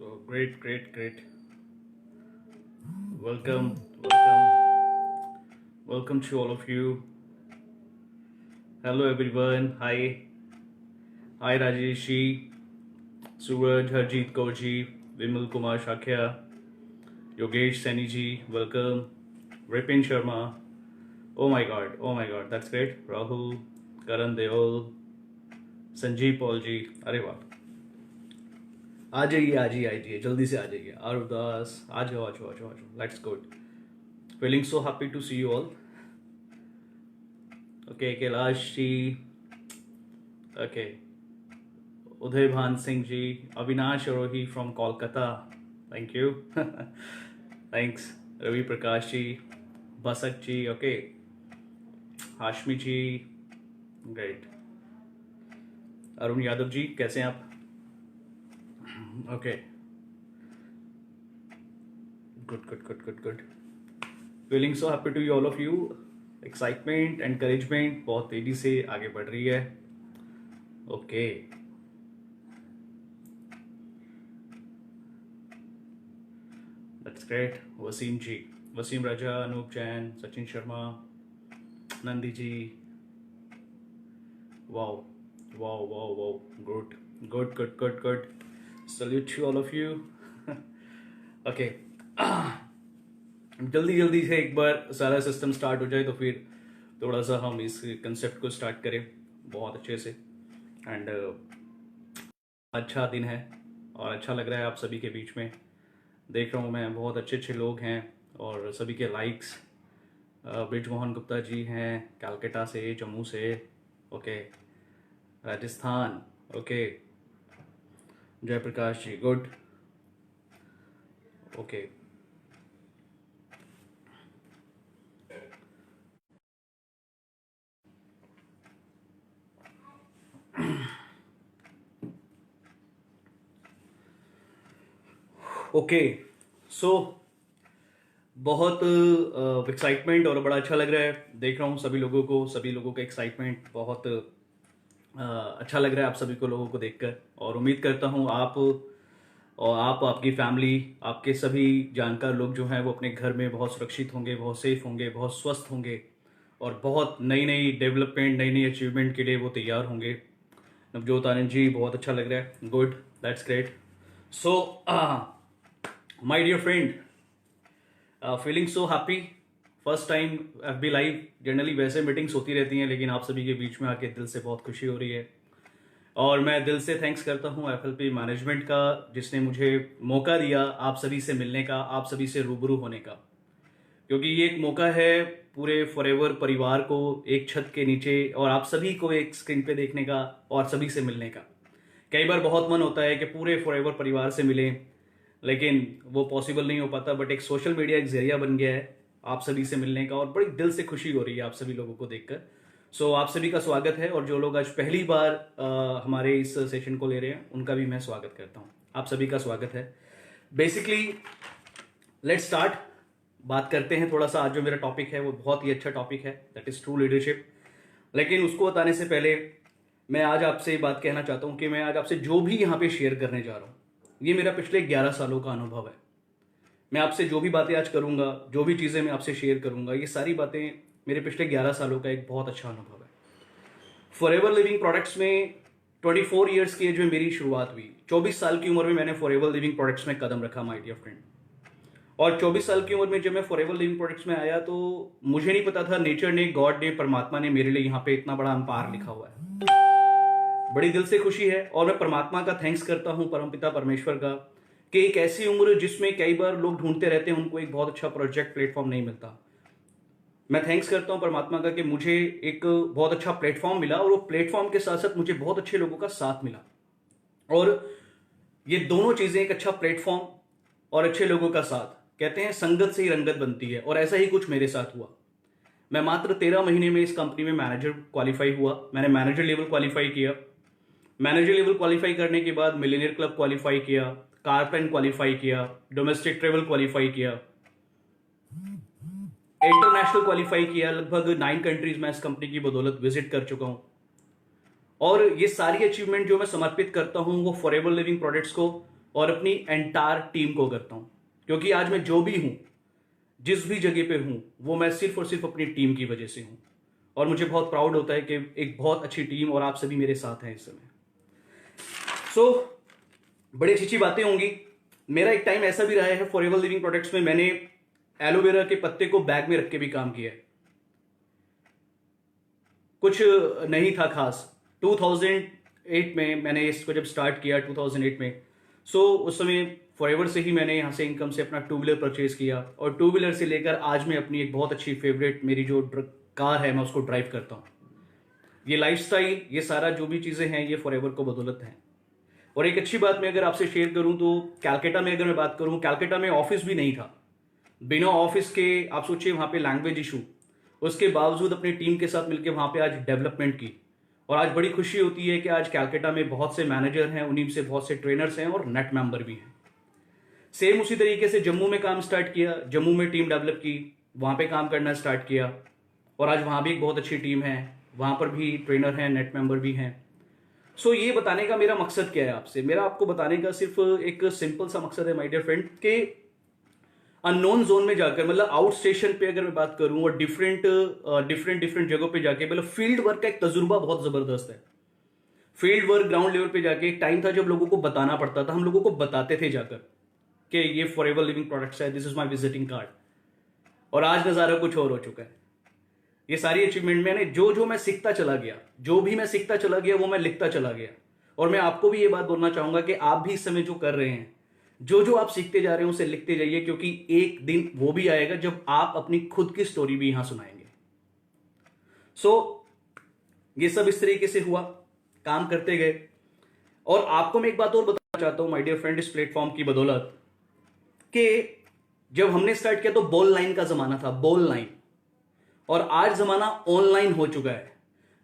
Oh, great, great, great. Welcome, welcome, welcome to all of you. Hello, everyone. Hi, Rajeshi, Suraj, Harjeet Kaurji, Vimal Kumar Shakya, Yogesh Saini ji. Welcome, Ripin Sharma. Oh my God, that's great. Rahul, Karan Deol, Sanjeev Paul ji. अरे वाह, आ जाइए जल्दी से आ जाइए. आरुदास, आ जाओ. Let's go. Feeling so happy to see you all. Okay, Kailash ji. Okay, Uday Bhan Singh ji, Avinash Arohi from Kolkata. Thank you. Thanks. Ravi Prakash ji, Basak ji. Okay, Hashmi ji. Great. Arun Yadav ji, कैसे हैं आप? Okay. Good. Feeling so happy to you all of you. Excitement, encouragement बहुत तेजी से आगे बढ़ रही है. Okay. That's great. Wasim ji, Wasim Raja, Anup Jain, Sachin Sharma, Nandi ji. Wow. Good. Salute to all of you. Okay. जल्दी से एक बार सारा सिस्टम स्टार्ट हो जाए तो फिर थोड़ा सा हम इस कंसेप्ट को स्टार्ट करें बहुत अच्छे से. एंड अच्छा दिन है और अच्छा लग रहा है आप सभी के बीच में. देख रहा हूँ मैं बहुत अच्छे लोग हैं और सभी के लाइक्स. ब्रिजमोहन गुप्ता जी हैं कलकत्ता से, जम्मू से. Okay, Rajasthan. Okay, Jayaprakash ji. Good. Okay, okay. So बहुत एक्साइटमेंट और बड़ा अच्छा लग रहा है. देख रहा हूँ सभी लोगों का एक्साइटमेंट बहुत अच्छा लग रहा है आप सभी को लोगों को देखकर. और उम्मीद करता हूँ आप और आपकी फैमिली, आपके सभी जानकार लोग जो हैं वो अपने घर में बहुत सुरक्षित होंगे, बहुत सेफ होंगे, बहुत स्वस्थ होंगे और बहुत नई डेवलपमेंट, नई अचीवमेंट के लिए वो तैयार होंगे. नवजोत आनंद जी, बहुत अच्छा लग रहा है. Good, that's great. So my dear friend, feeling so happy. First time FB live. Generally वैसे मीटिंग्स होती रहती हैं लेकिन आप सभी के बीच में आके दिल से बहुत खुशी हो रही है. और मैं दिल से थैंक्स करता हूँ FLP मैनेजमेंट का जिसने मुझे मौका दिया आप सभी से मिलने का, आप सभी से रूबरू होने का. क्योंकि ये एक मौका है पूरे फॉरएवर परिवार को एक छत के नीचे और आप सभी को एक स्क्रीन पे देखने का और सभी से मिलने का. कई बार बहुत मन होता है कि पूरे फॉरएवर परिवार से मिलें लेकिन वो पॉसिबल नहीं हो पाता. बट एक सोशल मीडिया एक जरिया बन गया है आप सभी से मिलने का और बड़ी दिल से खुशी हो रही है आप सभी लोगों को देखकर. सो आप सभी का स्वागत है और जो लोग आज पहली बार हमारे इस सेशन को ले रहे हैं उनका भी मैं स्वागत करता हूं. आप सभी का स्वागत है. Basically let's start. बात करते हैं थोड़ा सा. आज जो मेरा टॉपिक है वो बहुत ही अच्छा टॉपिक है, दैट इज ट्रू लीडरशिप. लेकिन उसको बताने से पहले मैं आज आपसे बात कहना चाहता हूं कि मैं आज आपसे जो भी यहां पे शेयर करने जा रहा हूं ये मेरा पिछले 11 सालों का अनुभव है. मैं आपसे जो भी बातें आज करूंगा, जो भी चीजें मैं आपसे शेयर करूंगा, ये सारी बातें मेरे पिछले 11 सालों का एक बहुत अच्छा अनुभव है. फॉरएवर लिविंग प्रोडक्ट्स में 24 ईयर्स की एज में मेरी शुरुआत हुई. 24 साल की उम्र में मैंने फॉरएवर लिविंग प्रोडक्ट्स में कदम रखा माय डियर फ्रेंड. और 24 साल की उम्र में जब मैं फॉरएवर लिविंग प्रोडक्ट्स में आया तो मुझे नहीं पता था नेचर ने, गॉड ने, परमात्मा ने मेरे लिए यहाँ पे इतना बड़ा अंपार लिखा हुआ है. बड़ी दिल से खुशी है और मैं परमात्मा का थैंक्स करता हूँ, परमपिता परमेश्वर का, कि एक ऐसी उम्र जिसमें कई बार लोग ढूंढते रहते हैं उनको एक बहुत अच्छा प्रोजेक्ट प्लेटफॉर्म नहीं मिलता. मैं थैंक्स करता हूं परमात्मा का कि मुझे एक बहुत अच्छा प्लेटफॉर्म मिला और वो प्लेटफॉर्म के साथ साथ मुझे बहुत अच्छे लोगों का साथ मिला. और ये दोनों चीजें, एक अच्छा प्लेटफॉर्म और अच्छे लोगों का साथ, कहते हैं संगत से ही रंगत बनती है और ऐसा ही कुछ मेरे साथ हुआ. मैं मात्र 13 महीने में इस कंपनी में मैनेजर क्वालिफाई हुआ. मैंने मैनेजर लेवल क्वालिफाई किया. मैनेजर लेवल क्वालिफाई करने के बाद मिलियनियर क्लब क्वालिफाई किया, कारपेन क्वालिफाई किया, डोमेस्टिक ट्रेवल क्वालिफाई किया, इंटरनेशनल क्वालिफाई किया. लगभग 9 कंट्रीज में इस कंपनी की बदौलत विजिट कर चुका हूं. और ये सारी अचीवमेंट जो मैं समर्पित करता हूं वो फॉरएवर लिविंग प्रोडक्ट्स को, और अपनी एंटायर टीम को करता हूं, क्योंकि आज मैं जो भी हूं, जिस भी जगह पे हूं, वो मैं सिर्फ और सिर्फ अपनी टीम की वजह से हूं। और मुझे बहुत प्राउड होता है कि एक बहुत अच्छी टीम और आप सभी मेरे साथ हैं इस समय। बड़ी अच्छी अच्छी बातें होंगी। मेरा एक टाइम ऐसा भी रहा है फॉरएवर लिविंग प्रोडक्ट्स में, मैंने एलोवेरा के पत्ते को बैग में रख के भी काम किया है। कुछ नहीं था खास। 2008 में मैंने इसको जब स्टार्ट किया, 2008 में, उस समय फॉरएवर से ही मैंने यहाँ से इनकम से अपना टू व्हीलर परचेज किया, और टू व्हीलर से लेकर आज मैं अपनी एक बहुत अच्छी फेवरेट मेरी जो कार है, मैं उसको ड्राइव करता हूँ। ये लाइफस्टाइल, ये सारा जो भी चीज़ें हैं, ये फॉरएवर को बदौलत है। और एक अच्छी बात मैं अगर आपसे शेयर करूं तो कैलकाटा में अगर मैं बात करूं, कैलकाटा में ऑफिस भी नहीं था। बिना ऑफिस के, आप सोचिए वहां पे लैंग्वेज इशू, उसके बावजूद अपनी टीम के साथ मिलकर वहां पे आज डेवलपमेंट की। और आज बड़ी खुशी होती है कि आज कैलकाटा में बहुत से मैनेजर हैं, उन्हीं से बहुत से ट्रेनर्स हैं और नेट मेंबर भी हैं। सेम उसी तरीके से जम्मू में काम स्टार्ट किया, जम्मू में टीम डेवलप की, वहां पे काम करना स्टार्ट किया, और आज वहां भी एक बहुत अच्छी टीम है, वहां पर भी ट्रेनर हैं, नेट मेंबर भी हैं। ये बताने का मेरा मकसद क्या है आपसे, मेरा आपको बताने का सिर्फ एक सिंपल सा मकसद है माय डियर फ्रेंड, कि अननोन जोन में जाकर, मतलब आउट स्टेशन पे अगर मैं बात करूं, और डिफरेंट डिफरेंट जगहों पे जाके, मतलब फील्ड वर्क का एक तजुर्बा बहुत जबरदस्त है। फील्ड वर्क, ग्राउंड लेवल पे जाके, एक टाइम था जब लोगों को बताना पड़ता था, हम लोगों को बताते थे जाकर कि ये फॉरएवर लिविंग प्रोडक्ट्स है, this is my visiting card. और आज नजारा कुछ और हो चुका है। ये सारी अचीवमेंट मैंने जो मैं सीखता चला गया, जो भी मैं सीखता चला गया, वो मैं लिखता चला गया। और मैं आपको भी ये बात बोलना चाहूंगा कि आप भी इस समय जो कर रहे हैं, जो आप सीखते जा रहे हैं, उसे लिखते जाइए, क्योंकि एक दिन वो भी आएगा जब आप अपनी खुद की स्टोरी भी यहां सुनाएंगे। ये सब इस तरीके से हुआ, काम करते गए। और आपको मैं एक बात और बताना चाहता हूं माय डियर फ्रेंड, इस प्लेटफॉर्म की बदौलत, कि जब हमने स्टार्ट किया तो बॉल लाइन का जमाना था, बॉल लाइन, और आज जमाना ऑनलाइन हो चुका है।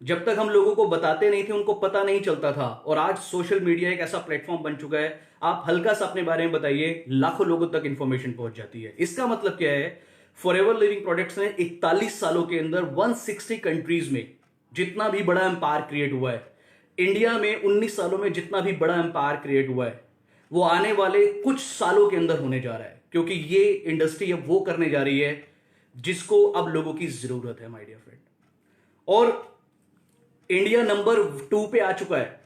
जब तक हम लोगों को बताते नहीं थे, उनको पता नहीं चलता था, और आज सोशल मीडिया एक ऐसा प्लेटफॉर्म बन चुका है, आप हल्का सा अपने बारे में बताइए, लाखों लोगों तक इंफॉर्मेशन पहुंच जाती है। इसका मतलब क्या है, फॉरएवर लिविंग प्रोडक्ट्स ने 41 सालों के अंदर 160 कंट्रीज में जितना भी बड़ा एम्पायर क्रिएट हुआ है, इंडिया में 19 सालों में जितना भी बड़ा एम्पायर क्रिएट हुआ है, वो आने वाले कुछ सालों के अंदर होने जा रहा है, क्योंकि ये इंडस्ट्री अब वो करने जा रही है जिसको अब लोगों की जरूरत है माय डियर फ्रेंड। और इंडिया नंबर 2 पे आ चुका है,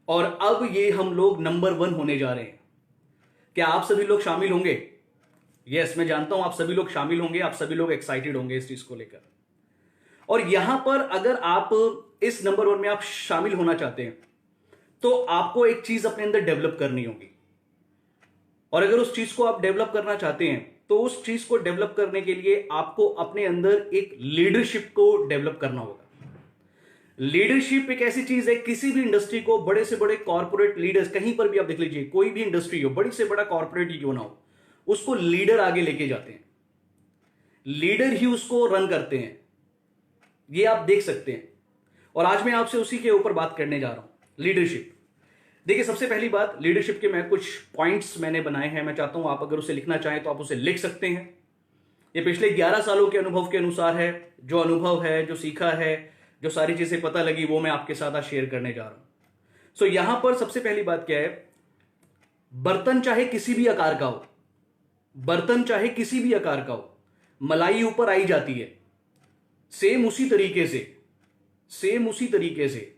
और अब ये हम लोग नंबर 1 होने जा रहे हैं। क्या आप सभी लोग शामिल होंगे? यस, मैं जानता हूं आप सभी लोग शामिल होंगे, आप सभी लोग एक्साइटेड होंगे इस चीज को लेकर। और यहां पर अगर आप इस नंबर 1 में आप शामिल होना चाहते हैं, तो आपको एक चीज अपने अंदर डेवलप करनी होगी। और अगर उस चीज को आप डेवलप करना चाहते हैं, तो उस चीज को डेवलप करने के लिए आपको अपने अंदर एक लीडरशिप को डेवलप करना होगा। लीडरशिप एक ऐसी चीज है, किसी भी इंडस्ट्री को, बड़े से बड़े कॉर्पोरेट लीडर्स, कहीं पर भी आप देख लीजिए, कोई भी इंडस्ट्री हो, बड़ी से बड़ा कॉर्पोरेट ही क्यों ना हो, उसको लीडर आगे लेके जाते हैं, लीडर ही उसको रन करते हैं, ये आप देख सकते हैं। और आज मैं आपसे उसी के ऊपर बात करने जा रहा हूं, लीडरशिप। देखिए, सबसे पहली बात, लीडरशिप के मैं कुछ पॉइंट्स मैंने बनाए हैं, मैं चाहता हूं आप अगर उसे लिखना चाहें तो आप उसे लिख सकते हैं। ये पिछले 11 सालों के अनुभव के अनुसार है, जो अनुभव है, जो सीखा है, जो सारी चीजें पता लगी, वो मैं आपके साथ आज शेयर करने जा रहा हूं। यहां पर सबसे पहली बात क्या है, बर्तन चाहे किसी भी आकार का हो, बर्तन चाहे किसी भी आकार का हो, मलाई ऊपर आई जाती है। सेम उसी तरीके से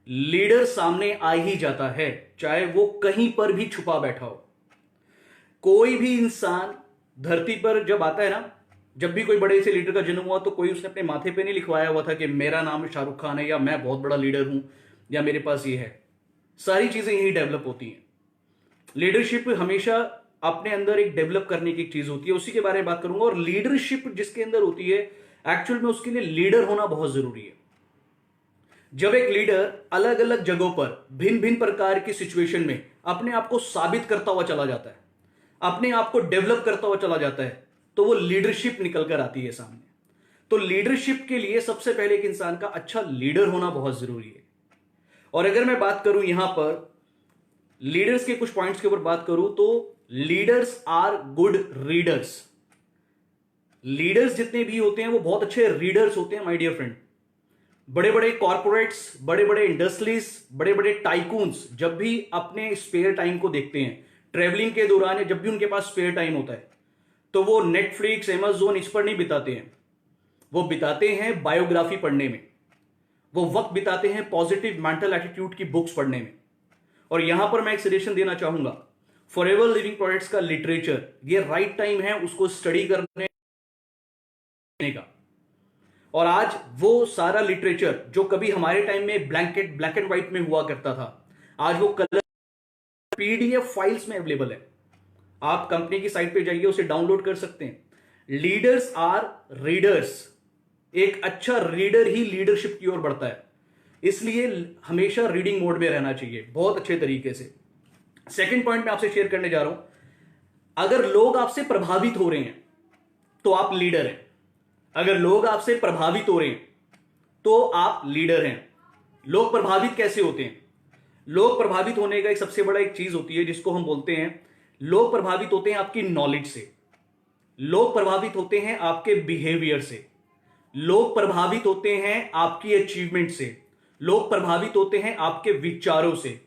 लीडर सामने आ ही जाता है, चाहे वो कहीं पर भी छुपा बैठा हो। कोई भी इंसान धरती पर जब आता है ना, जब भी कोई बड़े से लीडर का जन्म हुआ, तो कोई उसने अपने माथे पे नहीं लिखवाया हुआ था कि मेरा नाम शाहरुख खान है, या मैं बहुत बड़ा लीडर हूं, या मेरे पास ये है। सारी चीजें यही डेवलप होती हैं। लीडरशिप हमेशा अपने अंदर एक डेवलप करने की चीज होती है, उसी के बारे में बात करूंगा। और लीडरशिप जिसके अंदर होती है, एक्चुअल में उसके लिए लीडर होना बहुत जरूरी है। जब एक लीडर अलग अलग जगहों पर भिन्न भिन्न प्रकार की सिचुएशन में अपने आप को साबित करता हुआ चला जाता है, अपने आप को डेवलप करता हुआ चला जाता है, तो वो लीडरशिप निकल कर आती है सामने। तो लीडरशिप के लिए सबसे पहले एक इंसान का अच्छा लीडर होना बहुत जरूरी है। और अगर मैं बात करूं यहां पर लीडर्स के कुछ पॉइंट्स के ऊपर बात करूं, तो leaders are good readers. Leaders जितने भी होते हैं वो बहुत अच्छे रीडर्स होते हैं माय डियर फ्रेंड। बड़े बड़े कॉर्पोरेट्स, बड़े बड़े इंडस्ट्रीज, बड़े बड़े टाइकून्स जब भी अपने स्पेयर टाइम को देखते हैं, ट्रेवलिंग के दौरान, जब भी उनके पास स्पेयर टाइम होता है, तो वो नेटफ्लिक्स, अमेज़न इस पर नहीं बिताते हैं। वो बिताते हैं बायोग्राफी पढ़ने में, वो वक्त बिताते हैं पॉजिटिव मेंटल एटीट्यूड की बुक्स पढ़ने में। और यहां पर मैं एक सजेशन देना चाहूंगा, फॉरएवर लिविंग प्रोडक्ट्स का लिटरेचर, ये राइट टाइम है उसको स्टडी करने का। और आज वो सारा लिटरेचर जो कभी हमारे टाइम में ब्लैक एंड व्हाइट में हुआ करता था, आज वो कलर पीडीएफ फाइल्स में अवेलेबल है। आप कंपनी की साइट पे जाइए, उसे डाउनलोड कर सकते हैं। Leaders are readers. एक अच्छा रीडर ही लीडरशिप की ओर बढ़ता है, इसलिए हमेशा रीडिंग मोड में रहना चाहिए बहुत अच्छे तरीके से। सेकंड पॉइंट मैं आपसे शेयर करने जा रहा हूं, अगर लोग आपसे प्रभावित हो रहे हैं तो आप लीडर हैं। अगर लोग आपसे प्रभावित हो रहे हैं तो आप लीडर हैं। लोग प्रभावित कैसे होते हैं? लोग प्रभावित होने का एक सबसे बड़ा एक चीज होती है जिसको हम बोलते हैं, लोग प्रभावित होते हैं आपकी नॉलेज से, लोग प्रभावित होते हैं आपके बिहेवियर से, लोग प्रभावित होते हैं आपकी अचीवमेंट से, लोग प्रभावित होते हैं आपके विचारों से,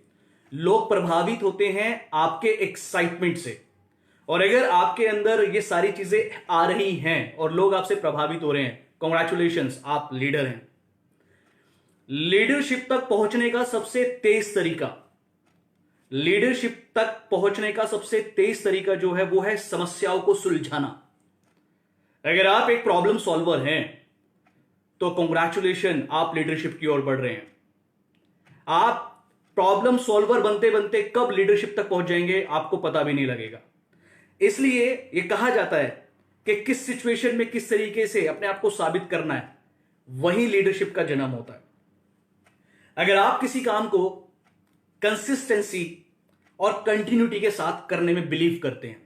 लोग प्रभावित होते हैं आपके एक्साइटमेंट से। और अगर आपके अंदर ये सारी चीजें आ रही हैं और लोग आपसे प्रभावित हो रहे हैं, कॉन्ग्रेचुलेशंस, आप लीडर हैं। लीडरशिप तक पहुंचने का सबसे तेज तरीका, लीडरशिप तक पहुंचने का सबसे तेज तरीका जो है वो है समस्याओं को सुलझाना। अगर आप एक प्रॉब्लम सॉल्वर हैं तो कॉन्ग्रेचुलेशन, आप लीडरशिप की ओर बढ़ रहे हैं। आप प्रॉब्लम सॉल्वर बनते बनते कब लीडरशिप तक पहुंच जाएंगे आपको पता भी नहीं लगेगा। इसलिए यह कहा जाता है कि किस सिचुएशन में किस तरीके से अपने आप को साबित करना है, वही लीडरशिप का जन्म होता है। अगर आप किसी काम को कंसिस्टेंसी और कंटिन्यूटी के साथ करने में बिलीव करते हैं,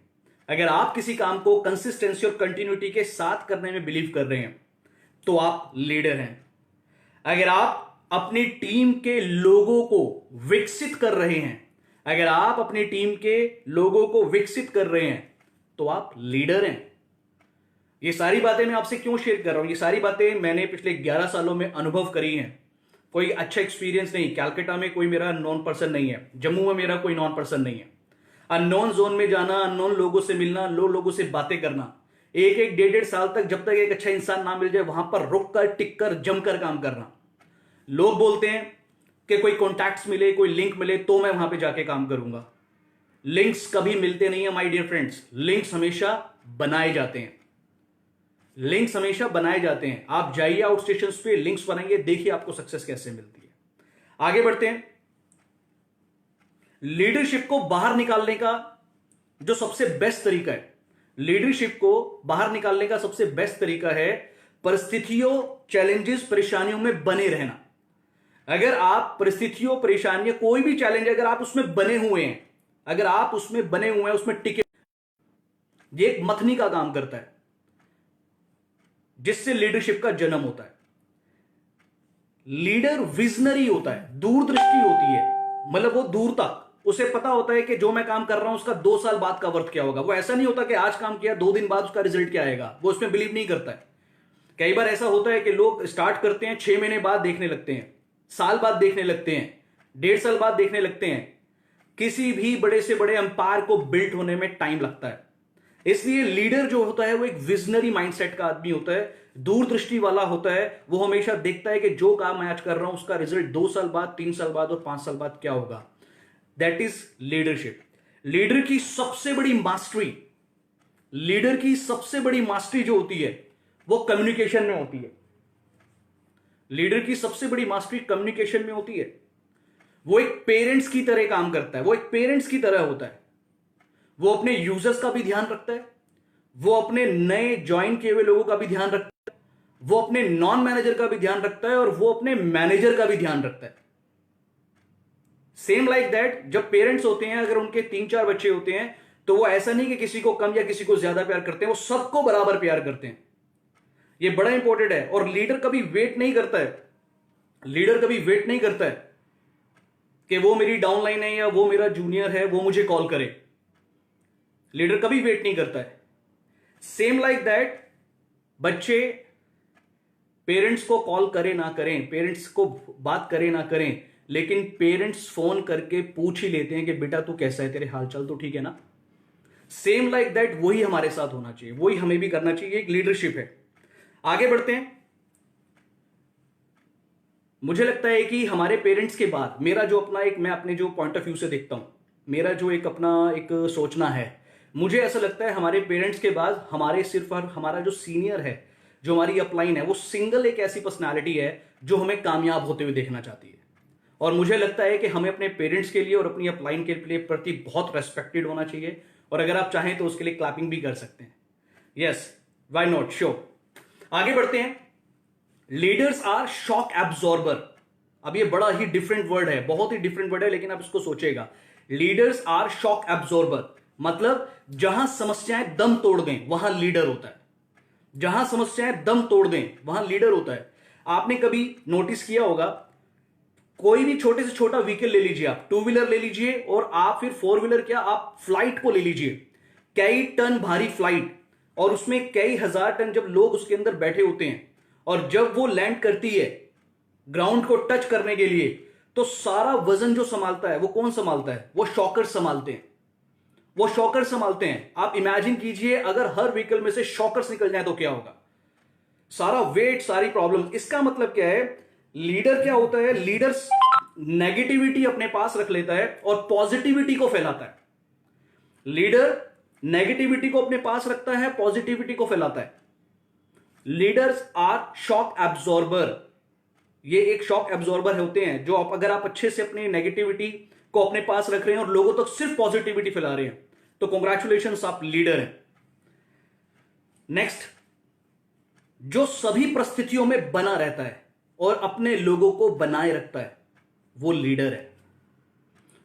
अगर आप किसी काम को कंसिस्टेंसी और कंटिन्यूटी के साथ करने में बिलीव कर रहे हैं तो आप लीडर हैं। अगर आप अपनी टीम के लोगों को विकसित कर रहे हैं, अगर आप अपनी टीम के लोगों को विकसित कर रहे हैं तो आप लीडर हैं। ये सारी बातें मैं आपसे क्यों शेयर कर रहा हूं? ये सारी बातें मैंने पिछले 11 सालों में अनुभव करी हैं। कोई अच्छा एक्सपीरियंस नहीं, कैलकाटा में कोई मेरा नॉन पर्सन नहीं है, जम्मू में मेरा कोई नॉन पर्सन नहीं है। अननोन जोन में जाना, अननोन लोगों से मिलना, लोगों से बातें करना, एक एक डेढ़ साल तक जब तक एक अच्छा इंसान ना मिल जाए वहां पर रुक कर टिक कर जमकर काम करना। लोग बोलते हैं कि कोई कॉन्टैक्ट्स मिले, कोई लिंक मिले तो मैं वहां पे जाके काम करूंगा। लिंक्स कभी मिलते नहीं है माय डियर फ्रेंड्स, लिंक्स हमेशा बनाए जाते हैं। लिंक्स हमेशा बनाए जाते हैं। आप जाइए आउट स्टेशन पे, लिंक्स बनाइए, देखिए आपको सक्सेस कैसे मिलती है। आगे बढ़ते हैं। लीडरशिप को बाहर निकालने का जो सबसे बेस्ट तरीका है, लीडरशिप को बाहर निकालने का सबसे बेस्ट तरीका है परिस्थितियों, चैलेंजेस, परेशानियों में बने रहना। अगर आप परिस्थितियों, परेशानियों, कोई भी चैलेंज अगर आप उसमें बने हुए हैं, अगर आप उसमें बने हुए हैं, उसमें टिके, ये एक मथनी का काम करता है जिससे लीडरशिप का जन्म होता है। लीडर विजनरी होता है, दूरदृष्टि होती है, मतलब वो दूर तक उसे पता होता है कि जो मैं काम कर रहा हूं उसका 2 साल बाद का वर्थ क्या होगा। वो ऐसा नहीं होता कि आज काम किया 2 दिन बाद उसका रिजल्ट क्या आएगा, वो उसमें बिलीव नहीं करता है। कई बार ऐसा होता है कि लोग स्टार्ट करते हैं, 6 महीने बाद देखने लगते हैं, साल बाद देखने लगते हैं, 1.5 साल बाद देखने लगते हैं। किसी भी बड़े से बड़े अंपायर को बिल्ड होने में टाइम लगता है। इसलिए लीडर जो होता है वो एक विजनरी माइंडसेट का आदमी होता है, दूरदृष्टि वाला होता है। वो हमेशा देखता है कि जो काम मैं आज कर रहा हूं उसका रिजल्ट 2 साल बाद, 3 साल बाद और 5 साल बाद क्या होगा। That is leadership. लीडर की सबसे बड़ी मास्टरी, लीडर की सबसे बड़ी मास्टरी जो होती है वो कम्युनिकेशन में होती है। लीडर की सबसे बड़ी मास्टरी कम्युनिकेशन में होती है। वो एक पेरेंट्स की तरह काम करता है, वो एक पेरेंट्स की तरह होता है। वो अपने यूजर्स का भी ध्यान रखता है, वो अपने नए ज्वाइन किए हुए लोगों का भी ध्यान रखता है, वो अपने नॉन मैनेजर का भी ध्यान रखता है और वो अपने मैनेजर का भी ध्यान रखता है। सेम लाइक दैट, जब पेरेंट्स होते हैं, अगर उनके 3-4 बच्चे होते हैं तो वो ऐसा नहीं कि किसी को कम या किसी को ज्यादा प्यार करते हैं, वो सबको बराबर प्यार करते हैं। ये बड़ा इंपॉर्टेंट है। और लीडर कभी वेट नहीं करता है, लीडर कभी वेट नहीं करता है कि वो मेरी डाउनलाइन है या वो मेरा जूनियर है वो मुझे कॉल करे। लीडर कभी वेट नहीं करता है। सेम लाइक दैट, बच्चे पेरेंट्स को कॉल करें ना करें, पेरेंट्स को बात करें ना करें, लेकिन पेरेंट्स फोन करके पूछ ही लेते हैं कि बेटा तू कैसा है, तेरे हालचाल तो ठीक है ना। सेम लाइक दैट वही हमारे साथ होना चाहिए, वही हमें भी करना चाहिए, एक लीडरशिप है। आगे बढ़ते हैं। मुझे लगता है कि हमारे पेरेंट्स के बाद मेरा जो अपना एक, मैं अपने जो पॉइंट ऑफ व्यू से देखता हूं, मेरा जो एक अपना एक सोचना है, मुझे ऐसा लगता है हमारे पेरेंट्स के बाद हमारे सिर्फ और हमारा जो सीनियर है, जो हमारी अपलाइन है, वो सिंगल एक ऐसी पर्सनालिटी है जो हमें कामयाब होते हुए देखना चाहती है। और मुझे लगता है कि हमें अपने पेरेंट्स के लिए और अपनी अपलाइन के लिए प्रति बहुत रेस्पेक्टेड होना चाहिए, और अगर आप चाहें तो उसके लिए क्लैपिंग भी कर सकते हैं। Yes, why not, show. आगे बढ़ते हैं। Leaders are shock absorber. अब ये बड़ा ही डिफरेंट वर्ड है, बहुत ही डिफरेंट वर्ड है, लेकिन आप इसको सोचेगा। लीडर्स आर शॉक एब्जॉर्बर मतलब जहां समस्याएं दम तोड़ दें वहां लीडर होता है। जहां समस्याएं दम तोड़ दें वहां लीडर होता है। आपने कभी नोटिस किया होगा, कोई भी छोटे से छोटा व्हीकल ले लीजिए, आप टू व्हीलर ले लीजिए, और आप फिर फोर व्हीलर, क्या आप फ्लाइट को ले लीजिए, कई टन भारी फ्लाइट, और उसमें कई हजार टन जब लोग उसके अंदर बैठे होते हैं, और जब वो लैंड करती है ग्राउंड को टच करने के लिए, तो सारा वजन जो संभालता है वो कौन संभालता है? वो शॉकर संभालते हैं, वो शॉकर संभालते हैं। आप इमेजिन कीजिए अगर हर व्हीकल में से शॉकर्स निकल जाए तो क्या होगा? सारा वेट, सारी प्रॉब्लम। इसका मतलब क्या है? लीडर क्या होता है? लीडर्स नेगेटिविटी अपने पास रख लेता है और पॉजिटिविटी को फैलाता है। लीडर नेगेटिविटी को अपने पास रखता है, पॉजिटिविटी को फैलाता है। Leaders are shock absorber. ये एक शॉक एब्जॉर्बर होते हैं जो अगर आप अच्छे से अपनी नेगेटिविटी को अपने पास रख रहे हैं और लोगों तक सिर्फ पॉजिटिविटी फैला रहे हैं, तो कॉन्ग्रेचुलेशंस, आप लीडर हैं। नेक्स्ट, जो सभी परिस्थितियों में बना रहता है और अपने लोगों को बनाए रखता है, वो लीडर है।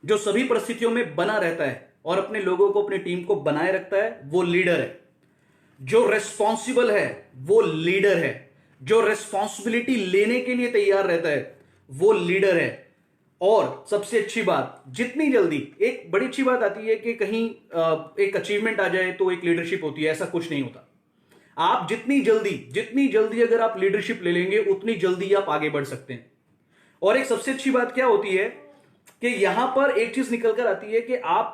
जो सभी परिस्थितियों में बना रहता है और अपने लोगों को, अपनी टीम को बनाए रखता है, वो लीडर है। जो रेस्पॉन्सिबल है वो लीडर है। जो रेस्पॉन्सिबिलिटी लेने के लिए तैयार रहता है वो लीडर है। और सबसे अच्छी बात, जितनी जल्दी, एक बड़ी अच्छी बात आती है कि कहीं एक अचीवमेंट आ जाए तो एक लीडरशिप होती है, ऐसा कुछ नहीं होता। आप जितनी जल्दी अगर आप लीडरशिप ले लेंगे उतनी जल्दी आप आगे बढ़ सकते हैं। और एक सबसे अच्छी बात क्या होती है कि यहां पर एक चीज निकल कर आती है कि आप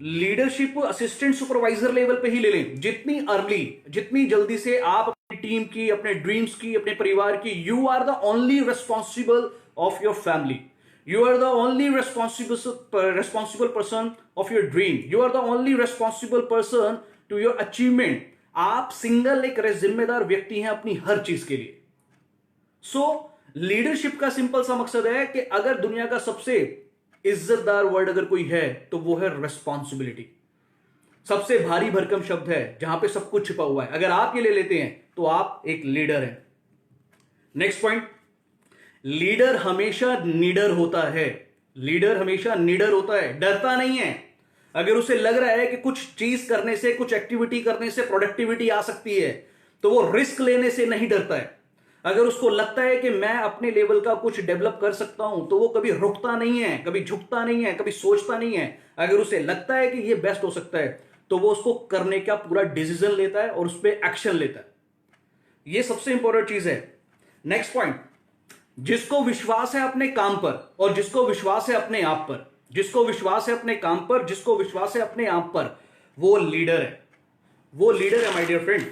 लीडरशिप असिस्टेंट सुपरवाइजर लेवल पे ही ले लें। जितनी अर्ली, जितनी जल्दी से आप अपनी टीम की, अपने ड्रीम्स की, अपने परिवार की, you are the only responsible of your family, you are the only responsible person of your dream, you are the only responsible person to your achievement. आप सिंगल एक जिम्मेदार व्यक्ति हैं अपनी हर चीज के लिए। सो लीडरशिप का सिंपल सा मकसद है कि अगर दुनिया का सबसे इज्जतदार वर्ड अगर कोई है तो वो है रेस्पॉन्सिबिलिटी। सबसे भारी भरकम शब्द है जहां पे सब कुछ छिपा हुआ है। अगर आप ये ले लेते हैं तो आप एक लीडर हैं। नेक्स्ट पॉइंट, लीडर हमेशा निडर होता है। लीडर हमेशा निडर होता है, डरता नहीं है। अगर उसे लग रहा है कि कुछ चीज करने से, कुछ एक्टिविटी करने से प्रोडक्टिविटी आ सकती है, तो वो रिस्क लेने से नहीं डरता है। अगर उसको लगता है कि मैं अपने लेवल का कुछ डेवलप कर सकता हूं, तो वो कभी रुकता नहीं है, कभी झुकता नहीं है, कभी सोचता नहीं है। अगर उसे लगता है कि ये बेस्ट हो सकता है तो वो उसको करने का पूरा डिसीजन लेता है और उस पर एक्शन लेता है। ये सबसे इंपॉर्टेंट चीज है। नेक्स्ट पॉइंट, जिसको विश्वास है अपने काम पर और जिसको विश्वास है अपने आप पर, जिसको विश्वास है अपने काम पर, जिसको विश्वास है अपने आप पर, वो लीडर है। वो लीडर है माय डियर फ्रेंड।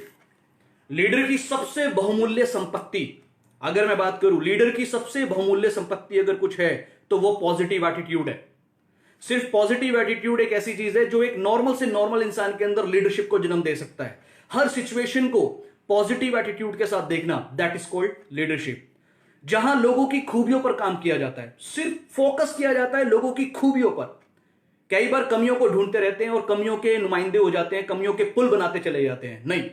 लीडर की सबसे बहुमूल्य संपत्ति, अगर मैं बात करूं, लीडर की सबसे बहुमूल्य संपत्ति अगर कुछ है तो वो पॉजिटिव एटीट्यूड है। सिर्फ पॉजिटिव एटीट्यूड एक ऐसी चीज है जो एक नॉर्मल से नॉर्मल इंसान के अंदर लीडरशिप को जन्म दे सकता है। हर सिचुएशन को पॉजिटिव एटीट्यूड के साथ देखना, दैट इज कॉल्ड लीडरशिप। जहां लोगों की खूबियों पर काम किया जाता है, सिर्फ फोकस किया जाता है लोगों की खूबियों पर। कई बार कमियों को ढूंढते रहते हैं और कमियों के नुमाइंदे हो जाते हैं, कमियों के पुल बनाते चले जाते हैं। नहीं,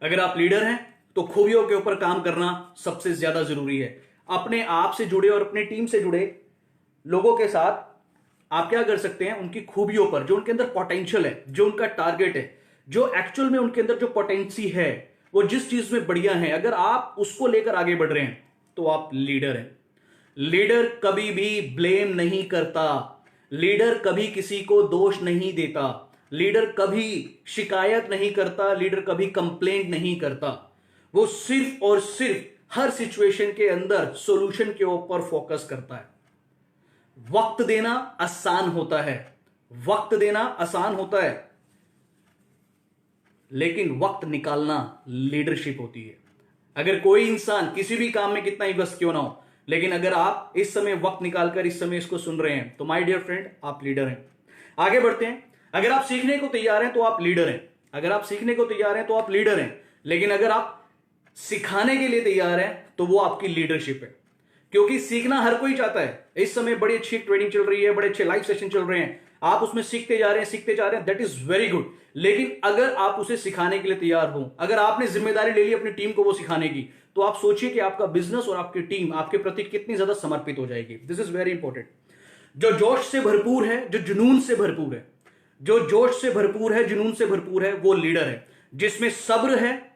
अगर आप लीडर हैं तो खूबियों के ऊपर काम करना सबसे ज्यादा जरूरी है। अपने आप से जुड़े और अपनी टीम से जुड़े लोगों के साथ आप क्या कर सकते हैं? उनकी खूबियों पर, जो उनके अंदर पोटेंशियल है, जो उनका टारगेट है, जो एक्चुअल में उनके अंदर जो पोटेंसी है, वो जिस चीज में बढ़िया है, अगर आप उसको लेकर आगे बढ़ रहे हैं तो आप लीडर हैं। लीडर कभी भी ब्लेम नहीं करता, लीडर कभी किसी को दोष नहीं देता, लीडर कभी शिकायत नहीं करता, लीडर कभी कंप्लेंट नहीं करता। वो सिर्फ और सिर्फ हर सिचुएशन के अंदर सॉल्यूशन के ऊपर फोकस करता है। वक्त देना आसान होता है, वक्त देना आसान होता है, लेकिन वक्त निकालना लीडरशिप होती है। अगर कोई इंसान किसी भी काम में कितना ही व्यस्त क्यों ना हो, लेकिन अगर आप इस समय वक्त निकालकर इस समय इसको सुन रहे हैं, तो माय डियर फ्रेंड, आप लीडर हैं। आगे बढ़ते हैं। अगर आप सीखने को तैयार हैं तो आप लीडर हैं। अगर आप सीखने को तैयार हैं तो आप लीडर हैं, लेकिन अगर आप सिखाने के लिए तैयार हैं तो वो आपकी लीडरशिप है। क्योंकि सीखना हर कोई चाहता है। इस समय बड़ी अच्छी ट्रेनिंग चल रही है, बड़े अच्छे लाइव सेशन चल रहे हैं, आप उसमें सीखते जा रहे हैं, दैट इज वेरी गुड। लेकिन अगर आप उसे सिखाने के लिए तैयार हो, अगर आपने जिम्मेदारी ले ली अपनी टीम को वो सिखाने की, तो आप सोचिए कि आपका बिजनेस और आपकी टीम आपके प्रति कितनी ज्यादा समर्पित हो जाएगी। This is very important. जो जोश से भरपूर है, जो जुनून से भरपूर है, जो जोश से भरपूर है, जुनून से भरपूर है, वो लीडर है। जिसमें सब्र है,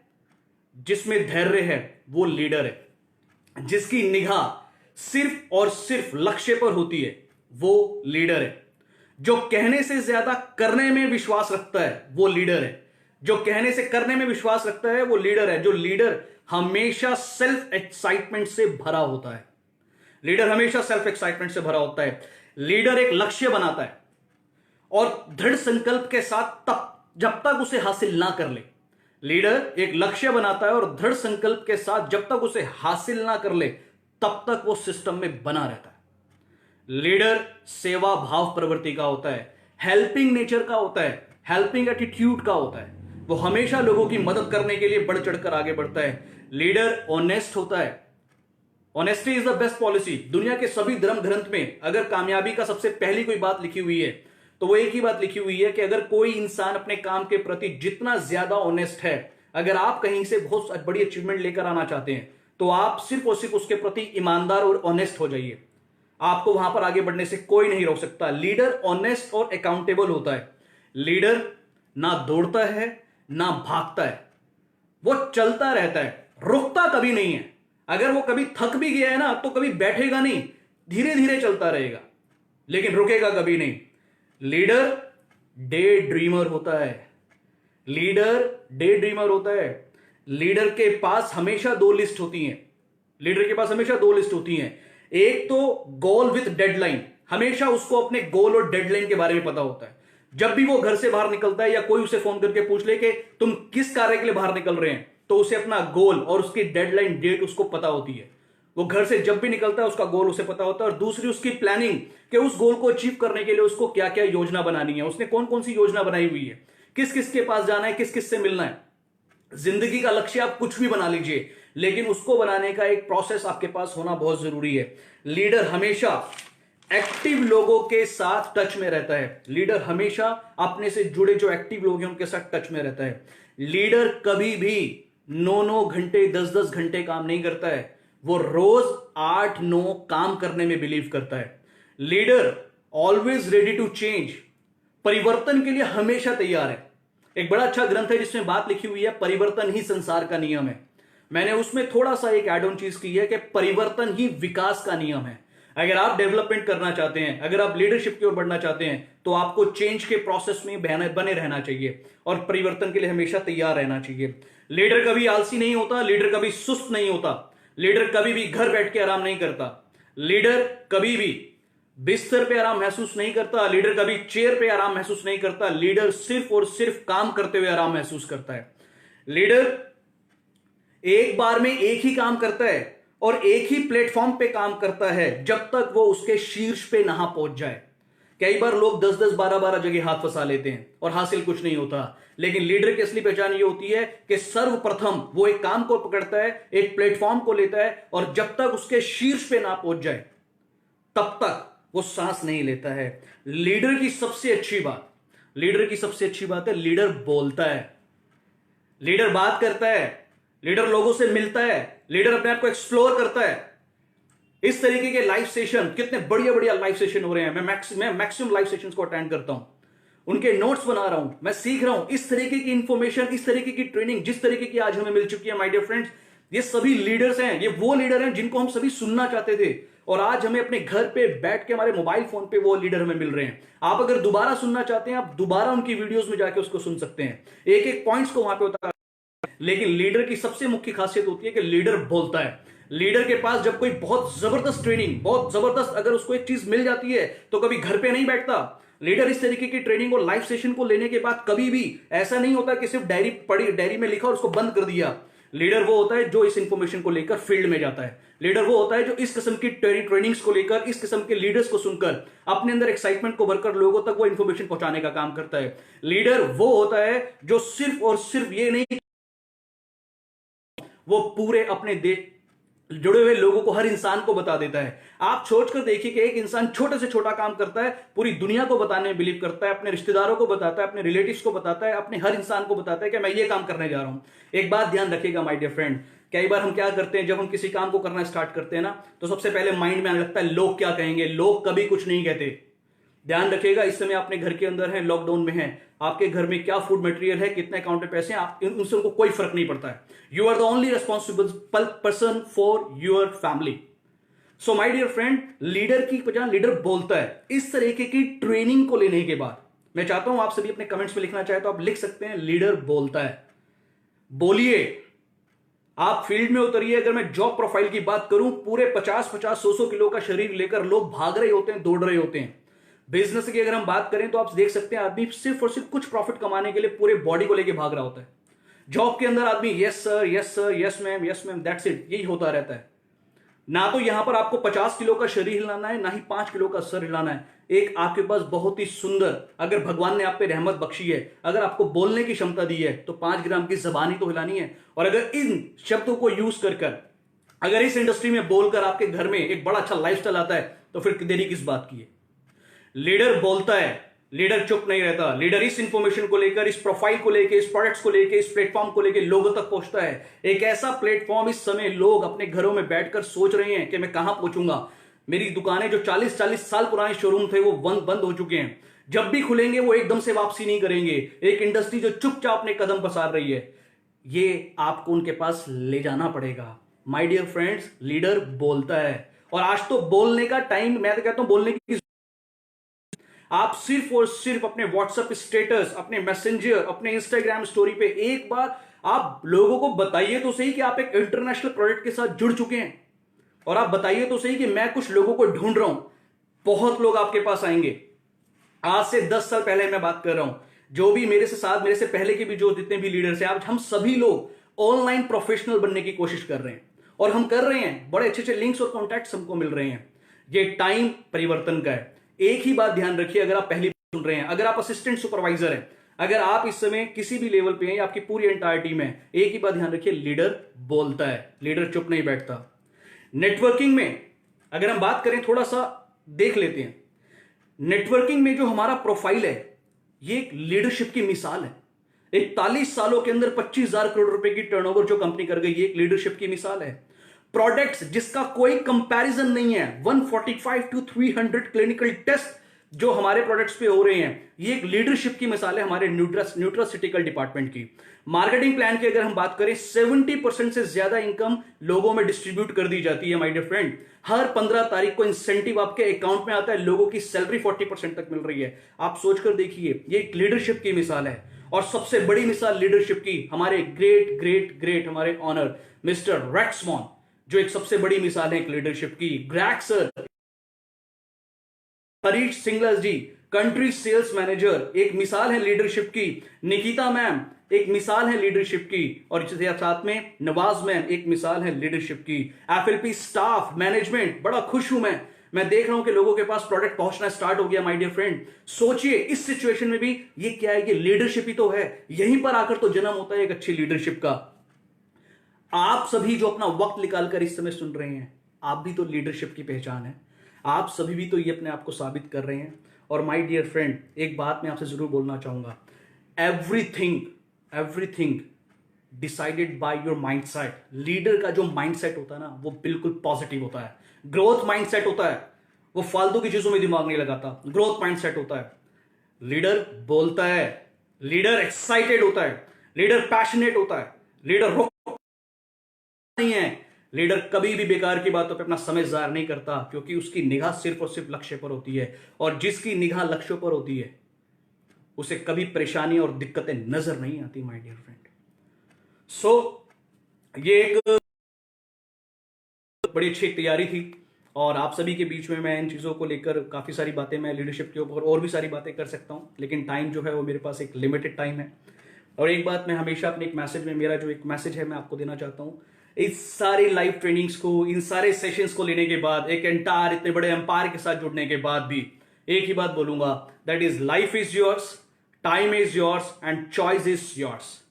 जिसमें धैर्य है, वो लीडर है। जिसकी निगाह सिर्फ और सिर्फ लक्ष्य पर होती है, वो लीडर है। जो कहने से ज्यादा करने में विश्वास रखता है, वो लीडर है। जो कहने से करने में विश्वास रखता है, वो लीडर है। जो लीडर हमेशा सेल्फ एक्साइटमेंट से भरा होता है, लीडर हमेशा सेल्फ एक्साइटमेंट से भरा होता है। लीडर एक लक्ष्य बनाता है और दृढ़ संकल्प के साथ तब जब तक उसे हासिल ना कर ले, लीडर एक लक्ष्य बनाता है और दृढ़ संकल्प के साथ जब तक उसे हासिल ना कर ले, तब तक वो सिस्टम में बना रहता है। लीडर सेवा भाव प्रवृत्ति का होता है, हेल्पिंग नेचर का होता है, हेल्पिंग एटीट्यूड का होता है। वो हमेशा लोगों की मदद करने के लिए बढ़ चढ़कर आगे बढ़ता है। लीडर ऑनेस्ट होता है। Honesty is the best policy. दुनिया के सभी धर्म ग्रंथ में अगर कामयाबी का सबसे पहली कोई बात लिखी हुई है, तो वो एक ही बात लिखी हुई है कि अगर कोई इंसान अपने काम के प्रति जितना ज्यादा ऑनेस्ट है, अगर आप कहीं से बहुत बड़ी अचीवमेंट लेकर आना चाहते हैं, तो आप सिर्फ और सिर्फ उसके प्रति ईमानदार और ऑनेस्ट हो जाइए। आपको वहां पर आगे बढ़ने से कोई नहीं रोक सकता। लीडर ऑनेस्ट और अकाउंटेबल होता है। लीडर ना दौड़ता है ना भागता है, वो चलता रहता है, रुकता कभी नहीं है। अगर वो कभी थक भी गया है ना, तो कभी बैठेगा नहीं, धीरे धीरे चलता रहेगा, लेकिन रुकेगा कभी नहीं। लीडर डे ड्रीमर होता है। लीडर डे ड्रीमर होता है। लीडर के पास हमेशा दो लिस्ट होती हैं। लीडर के पास हमेशा दो लिस्ट होती हैं। एक तो गोल विथ डेडलाइन, हमेशा उसको अपने गोल और डेडलाइन के बारे में पता होता है। जब भी वो घर से बाहर निकलता है या कोई उसे फोन करके पूछ ले कि तुम किस कार्य के लिए बाहर निकल रहे हैं, तो उसे अपना गोल और उसकी डेडलाइन डेट उसको पता होती है। वो घर से जब भी निकलता है उसका गोल उसे पता होता है, और दूसरी उसकी प्लानिंग कि उस गोल को अचीव करने के लिए उसको क्या क्या योजना बनानी है, उसने कौन कौन सी योजना बनाई हुई है, किस किस के पास जाना है, किस किस से मिलना है। जिंदगी का लक्ष्य आप कुछ भी बना लीजिए, लेकिन उसको बनाने का एक प्रोसेस आपके पास होना बहुत जरूरी है। लीडर हमेशा एक्टिव लोगों के साथ टच में रहता है। लीडर हमेशा अपने से जुड़े जो एक्टिव लोग हैं उनके साथ टच में रहता है। लीडर कभी भी 9-9 घंटे 10-10 घंटे काम नहीं करता है, वो रोज 8-9 काम करने में बिलीव करता है। Leader always ready to change, परिवर्तन के लिए हमेशा तैयार है। एक बड़ा अच्छा ग्रंथ है जिसमें बात लिखी हुई है, परिवर्तन ही संसार का नियम है। मैंने उसमें थोड़ा सा एक एड ऑन चीज की है कि परिवर्तन ही विकास का नियम है। अगर आप डेवलपमेंट करना चाहते हैं, अगर आप लीडरशिप की ओर बढ़ना चाहते हैं, तो आपको चेंज के प्रोसेस में बने रहना चाहिए और परिवर्तन के लिए हमेशा तैयार रहना चाहिए। लीडर कभी आलसी नहीं होता, लीडर कभी सुस्त नहीं होता, लीडर कभी भी घर बैठ के आराम नहीं करता, लीडर कभी भी बिस्तर पे आराम महसूस नहीं करता, लीडर कभी चेयर पे आराम महसूस नहीं करता। लीडर सिर्फ और सिर्फ काम करते हुए आराम महसूस करता है। लीडर एक बार में एक ही काम करता है और एक ही प्लेटफॉर्म पे काम करता है जब तक वो उसके शीर्ष पे ना पहुंच जाए। कई बार लोग 10-10 12-12 जगह हाथ फंसा लेते हैं और हासिल कुछ नहीं होता, लेकिन लीडर की असली पहचान ये होती है कि सर्वप्रथम वो एक काम को पकड़ता है, एक प्लेटफॉर्म को लेता है, और जब तक उसके शीर्ष पे ना पहुंच जाए तब तक वो सांस नहीं लेता है। लीडर की सबसे अच्छी बात, लीडर की सबसे अच्छी बात है, लीडर बोलता है, लीडर बात करता है, लीडर लोगों से मिलता है, लीडर अपने आप को एक्सप्लोर करता है। इस तरीके के लाइव सेशन, कितने बढ़िया बढ़िया लाइव सेशन हो रहे हैं। मैं मैक्सिमम लाइव सेशंस को अटेंड करता हूं, उनके नोट्स बना रहा हूं, मैं सीख रहा हूं। इस तरीके की इंफॉर्मेशन, इस तरीके की ट्रेनिंग जिस तरीके की आज हमें मिल चुकी है, माय डियर फ्रेंड्स, ये सभी लीडर्स हैं। ये वो लीडर हैं जिनको हम सभी सुनना चाहते थे, और आज हमें अपने घर पे बैठ के हमारे मोबाइल फोन पे वो लीडर हमें मिल रहे हैं। आप अगर दोबारा सुनना चाहते हैं, आप दोबारा उनकी वीडियोस में जाके उसको सुन सकते हैं, एक एक पॉइंट्स को वहां पे उतार। लेकिन लीडर की सबसे मुख्य खासियत होती है कि लीडर बोलता है। लीडर के पास जब कोई बहुत जबरदस्त ट्रेनिंग, बहुत जबरदस्त अगर उसको एक चीज मिल जाती है तो कभी घर पे नहीं बैठता। लीडर इस तरीके की ट्रेनिंग और लाइव सेशन को लेने के बाद कभी भी ऐसा नहीं होता कि सिर्फ डायरी पढ़ी, डायरी में लिखा और उसको बंद कर दिया। लीडर वो होता है जो इस इंफॉर्मेशन को लेकर फील्ड में जाता है। लीडर वो होता है जो इस किस्म की ट्रेनिंग्स को लेकर, इस किस्म के लीडर्स को सुनकर अपने अंदर एक्साइटमेंट को भरकर लोगों तक वो इंफॉर्मेशन पहुंचाने का काम करता है। लीडर वो होता है जो सिर्फ और सिर्फ ये नहीं, वो पूरे अपने देश जुड़े हुए लोगों को, हर इंसान को बता देता है। आप सोचकर देखिए कि एक इंसान छोटे से छोटा काम करता है, पूरी दुनिया को बताने में बिलीव करता है, अपने रिश्तेदारों को बताता है, अपने रिलेटिव्स को बताता है, अपने हर इंसान को बताता है कि मैं ये काम करने जा रहा हूं। एक बात ध्यान रखिएगा माय डियर फ्रेंड, कई बार हम क्या करते हैं, जब हम किसी काम को करना स्टार्ट करते हैं ना, तो सबसे पहले माइंड में आने लगता है लोग क्या कहेंगे। लोग कभी कुछ नहीं कहते। ध्यान रखिएगा, इस समय अपने घर के अंदर है, लॉकडाउन में है, आपके घर में क्या फूड मटेरियल है, कितने अकाउंट में पैसे हैं, उनसे उनको कोई फर्क नहीं पड़ता है। You are the only responsible person for your family. So my dear friend, leader की वजह लीडर बोलता है। इस तरीके की ट्रेनिंग को लेने के बाद मैं चाहता हूं आप सभी अपने कमेंट्स में लिखना चाहे तो आप लिख सकते हैं, लीडर बोलता है। बोलिए, आप फील्ड में उतरिए। अगर मैं जॉब प्रोफाइल की बात करूं, पूरे 50-50, 100-100 किलो का शरीर लेकर लोग भाग रहे होते हैं, दौड़ रहे होते हैं। बिजनेस की अगर हम बात करें तो आप देख सकते हैं, आदमी सिर्फ और सिर्फ कुछ प्रॉफिट कमाने के लिए पूरे बॉडी को लेके भाग रहा होता है। जॉब के अंदर आदमी yes sir, yes sir, yes ma'am, yes ma'am, that's it, यही होता रहता है। ना तो यहां पर आपको 50 किलो का शरीर हिलाना है, ना ही 5 किलो का सर हिलाना है। एक आपके पास बहुत ही सुंदर, अगर भगवान ने आप पे रहमत बख्शी है, अगर आपको बोलने की क्षमता दी है, तो 5 ग्राम की जबान ही तो हिलानी है। और अगर इन शब्दों को यूज कर अगर इस इंडस्ट्री में बोलकर आपके घर में एक बड़ा अच्छा लाइफस्टाइल आता है, तो फिर देरी किस बात की है। लीडर बोलता है, लीडर चुप नहीं रहता। लीडर इस इंफॉर्मेशन को लेकर, इस प्रोफाइल को लेकर, इस प्रोडक्ट्स को लेकर, इस प्लेटफॉर्म को लेकर लोगों तक पहुंचता है। एक ऐसा प्लेटफॉर्म, इस समय लोग अपने घरों में बैठकर सोच रहे हैं कि मैं कहां पहुंचूंगा। मेरी दुकानें जो 40-40 साल पुराने शोरूम थे वो बंद हो चुके हैं। जब भी खुलेंगे वो एकदम से वापसी नहीं करेंगे। एक इंडस्ट्री जो चुपचाप अपने कदम पसार रही है, ये आपको उनके पास ले जाना पड़ेगा। माय डियर फ्रेंड्स, लीडर बोलता है। और आज तो बोलने का टाइम, मैं तो कहता हूं बोलने की, आप सिर्फ और सिर्फ अपने व्हाट्सएप स्टेटस, अपने मैसेंजर, अपने इंस्टाग्राम स्टोरी पे एक बार आप लोगों को बताइए तो सही कि आप एक इंटरनेशनल प्रोडक्ट के साथ जुड़ चुके हैं। और आप बताइए तो सही कि मैं कुछ लोगों को ढूंढ रहा हूं। बहुत लोग आपके पास आएंगे। आज से 10 साल पहले मैं बात कर रहा हूं, जो भी मेरे से साथ, मेरे से पहले के भी जो जितने भी लीडर्स हैं, आज हम सभी लोग ऑनलाइन प्रोफेशनल बनने की कोशिश कर रहे हैं। और हम कर रहे हैं, बड़े अच्छे अच्छे लिंक्स और कॉन्टैक्ट्स हमको मिल रहे हैं। ये टाइम परिवर्तन का है। एक ही बात ध्यान रखिए, अगर आप पहली बार सुन रहे हैं, अगर आप असिस्टेंट सुपरवाइजर हैं, अगर आप इस समय किसी भी लेवल पे हैं, आपकी पूरी एंटायर टीम है, एक ही बात ध्यान रखिए, लीडर बोलता है। लीडर चुप नहीं बैठता। नेटवर्किंग में अगर हम बात करें, थोड़ा सा देख लेते हैं। नेटवर्किंग में जो हमारा प्रोफाइल है, ये एक लीडरशिप की मिसाल है। 41 सालों के अंदर 25,000 करोड़ रुपए की टर्नओवर जो कंपनी कर गई, ये एक लीडरशिप की मिसाल है। प्रोडक्ट्स जिसका कोई कंपैरिजन नहीं है, 145 to 300 क्लिनिकल टेस्ट जो हमारे प्रोडक्ट्स पे हो रहे हैं, ये एक लीडरशिप की मिसाल है हमारे न्यूट्रास्यूटिकल डिपार्टमेंट की। मार्केटिंग प्लान की अगर हम बात करें, 70% से ज्यादा इनकम लोगों में डिस्ट्रीब्यूट कर दी जाती है माय डियर फ्रेंड। हर 15 तारीख को इंसेंटिव आपके अकाउंट में आता है, लोगों की सैलरी 40% तक मिल रही है। आप सोचकर देखिए, ये एक लीडरशिप की मिसाल है। और सबसे बड़ी मिसाल लीडरशिप की हमारे ग्रेट ग्रेट ग्रेट हमारे ऑनर मिस्टर रेक्समॉन, जो एक सबसे बड़ी मिसाल है एक लीडरशिप की। ग्रैग सर, हरीश सिंगला जी, कंट्री सेल्स मैनेजर, एक मिसाल है लीडरशिप की। निकिता मैम एक मिसाल है लीडरशिप की। और साथ में नवाज मैम एक मिसाल है लीडरशिप की। एफएलपी स्टाफ मैनेजमेंट, बड़ा खुश हूं मैं देख रहा हूं कि लोगों के पास प्रोडक्ट पहुंचना स्टार्ट हो गया माय डियर फ्रेंड। सोचिए इस सिचुएशन में भी ये क्या है, ये लीडरशिप ही तो है। यहीं पर आकर तो जन्म होता है एक अच्छी लीडरशिप का। आप सभी जो अपना वक्त निकालकर इस समय सुन रहे हैं, आप भी तो लीडरशिप की पहचान है। आप सभी भी तो ये अपने आप को साबित कर रहे हैं। और माय डियर फ्रेंड, एक बात मैं आपसे जरूर बोलना चाहूंगा, everything decided by your mindset. Leader का जो माइंडसेट होता है ना, वो बिल्कुल पॉजिटिव होता है। ग्रोथ माइंडसेट होता है, वो फालतू की चीजों में दिमाग नहीं लगाता। ग्रोथ माइंडसेट होता है। लीडर बोलता है, लीडर एक्साइटेड होता है, लीडर पैशनेट होता है, लीडर नहीं है। लीडर कभी भी बेकार की बातों पे अपना समय ज़ाया नहीं करता, क्योंकि उसकी निगाह सिर्फ और सिर्फ लक्ष्य पर होती है। और जिसकी निगाह लक्ष्य पर होती है, उसे कभी परेशानी और दिक्कतें नजर नहीं आती माय डियर फ्रेंड। सो ये एक बड़ी अच्छी एक तैयारी थी, और आप सभी के बीच में मैं इन चीज़ों को लेकर काफ़ी सारी बातें, मैं लीडरशिप के ऊपर और भी सारी बातें कर सकता हूँ, लेकिन टाइम जो है वो मेरे पास एक लिमिटेड टाइम है। और एक बात मैं हमेशा अपने एक मैसेज में, मेरा जो एक मैसेज है मैं आपको देना चाहता हूँ, इस सारी लाइव ट्रेनिंग्स को, इन सारे सेशंस को लेने के बाद, एक एंटायर इतने बड़े एम्पायर के साथ जुड़ने के बाद भी एक ही बात बोलूंगा, that is life is yours, time is yours and choice is yours.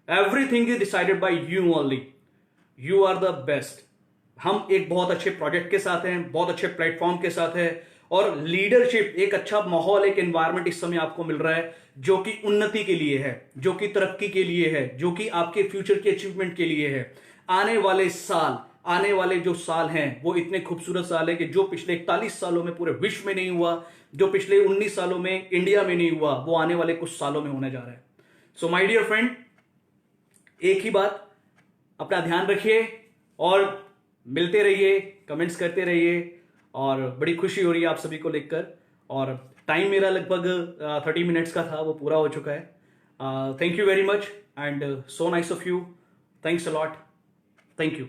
Everything is decided by you only. You are the best. हम एक बहुत अच्छे प्रोजेक्ट के साथ हैं, बहुत अच्छे प्लेटफॉर्म के साथ है, और लीडरशिप, एक अच्छा माहौल, एक एनवायरनमेंट इस समय आपको मिल रहा है जो कि उन्नति के लिए है, जो कि तरक्की के लिए है, जो कि आपके फ्यूचर के अचीवमेंट के लिए है। आने वाले साल, आने वाले जो साल हैं वो इतने खूबसूरत साल है कि जो पिछले 41 सालों में पूरे विश्व में नहीं हुआ, जो पिछले 19 सालों में इंडिया में नहीं हुआ, वो आने वाले कुछ सालों में होने जा रहा है। सो माय डियर फ्रेंड, एक ही बात, अपना ध्यान रखिए और मिलते रहिए, कमेंट्स करते रहिए, और बड़ी खुशी हो रही है आप सभी को देखकर। और टाइम मेरा लगभग 30 मिनट्स का था, वो पूरा हो चुका है। Thank you very much and so nice of you. Thanks a lot. Thank you.